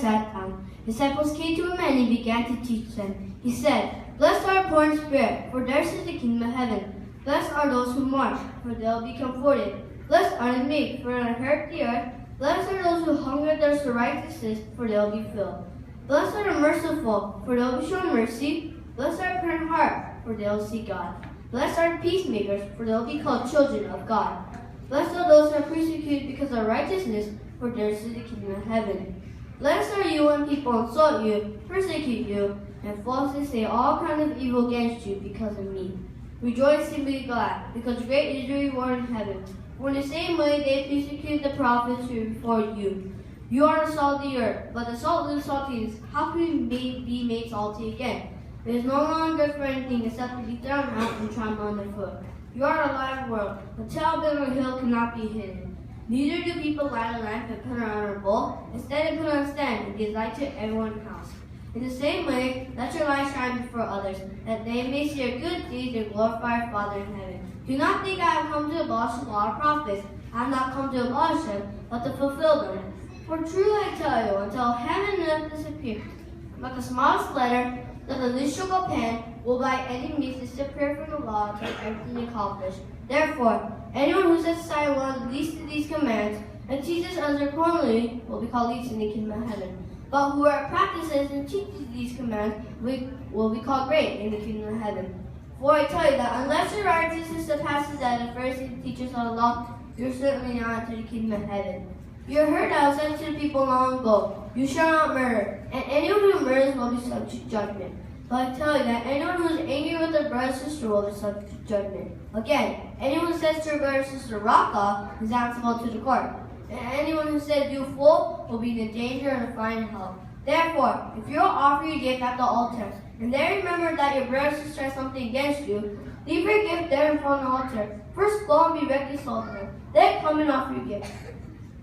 sat down. Disciples came to him and he began to teach them. He said, "Blessed are poor in spirit, for theirs is the kingdom of heaven. Blessed are those who mourn, for they will be comforted. Blessed are the meek, for they will inherit the earth. Blessed are those who hunger and thirst for righteousness, for they will be filled. Blessed are the merciful, for they will be shown mercy. Blessed are the pure in heart, for they will see God. Blessed are the peacemakers, for they will be called children of God. Blessed are those who are persecuted because of righteousness, for theirs is the kingdom of heaven. Blessed are you when people insult you, persecute you, and falsely say all kinds of evil against you because of me. Rejoice and be glad, because great is your reward in heaven. For in the same way they persecuted the prophets who were before you. You are the salt of the earth, but the salt loses saltiness. How can we be made salty again? It is no longer good for anything except to be thrown out and trampled underfoot. You are a light of the world. The tall built on a hill cannot be hidden. Neither do people light a lamp and put it on a bowl. Instead, they put it on a stand and gives light to everyone in the house. In the same way, let your light shine before others, that they may see your good deeds and glorify your Father in heaven. Do not think I have come to abolish the law of prophets. I have not come to abolish them, but to fulfill them. For truly I tell you, until heaven and earth disappear, but the smallest letter, that the least stroke of pen, will by any means disappear from the law until everything is accomplished. Therefore, anyone who sets aside one of the least of these commands and teaches others accordingly will be called least in the kingdom of heaven. But whoever practices and teaches these commands will be called great in the kingdom of heaven. For I tell you that unless your righteousness surpasses that of the Pharisees and teachers of the law, you are certainly not into the kingdom of heaven. You have heard that I said to the people long ago, you shall not murder, and anyone who murders will be subject to judgment. But I tell you that anyone who is angry with their brother or sister will be subject to judgment. Again, anyone who says to their brother or sister, rock off, is answerable to the court. And anyone who says, you fool, will be in danger of the fire in hell. Therefore, if you offer your gift at the altar, and then remember that your brother or sister has something against you, leave your gift there in front of the altar. First go and be reconciled to them, then come and offer your gift.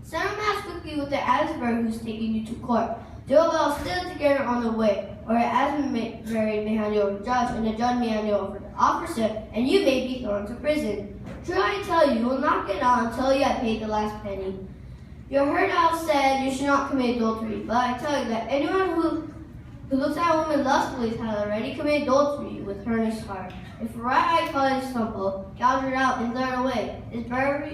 Send a match quickly with the adversary who is taking you to court. They will all stand together on the way, or an adversary may hand you over to the judge, and the judge may hand you over to the officer, and you may be thrown to prison. Truly I tell you, you will not get out until you have paid the last penny. You heard how it said, you should not commit adultery. But I tell you that anyone who looks at a woman lustfully has already committed adultery with her in his heart. If your right eye causes you stumble, gouge it out and throw it away. It's better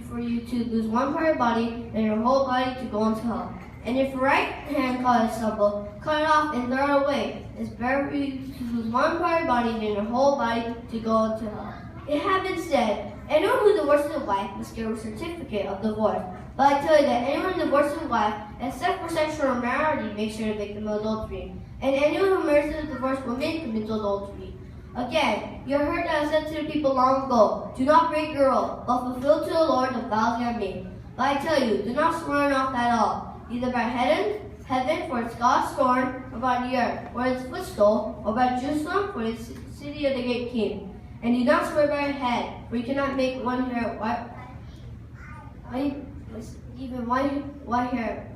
for you to lose one part of your body than your whole body to go into hell. And if your right hand causes you stumble, cut it off and throw it away. It's better for you to lose one part of your body than your whole body to go into hell. It had been said, anyone who divorces a wife must get a certificate of divorce. But I tell you that anyone who divorces a wife, except for sexual immorality, makes her a victim of adultery. And anyone who marries a divorced woman commits adultery. Again, you heard that I said to the people long ago, do not break your oath, but fulfill to the Lord the vows you have made. But I tell you, do not swear an oath at all, either by heaven, for it's God's throne, or by the earth, for its footstool, or by Jerusalem, for its city of the great King. And do not swear by your head, for you cannot make one hair white, even one hair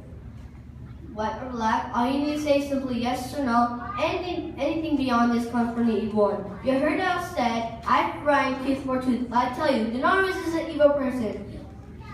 white or black. All you need to say is simply yes or no. Anything beyond this comes from the evil one. You heard how it said, I provide teeth for tooth. But I tell you, do not resist an evil person.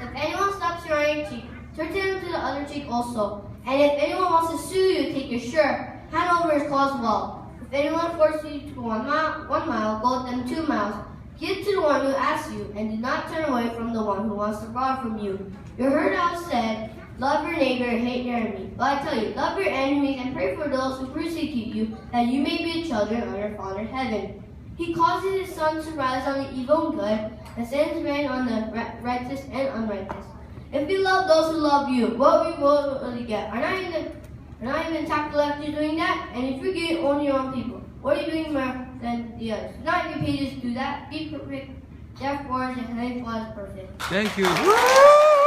If anyone stops your right cheek, turn to him to the other cheek also. And if anyone wants to sue you, take your shirt, hand over his clothes as well. If anyone forces you to go 1 mile, go with them 2 miles. Give to the one who asks you, and do not turn away from the one who wants to borrow from you. You heard how it said, love your neighbor and hate your enemy. But I tell you, love your enemies and pray for those who persecute you, that you may be children of your Father in heaven. He causes his sun to rise on the evil and good, and sends rain on the righteous and unrighteous. If you love those who love you, what reward will you get? Are not even tax collectors doing that? And if you get only your own people, what are you doing more than the others? Not your pages do that. Be perfect. Therefore, the heavenly Father is perfect. Thank you.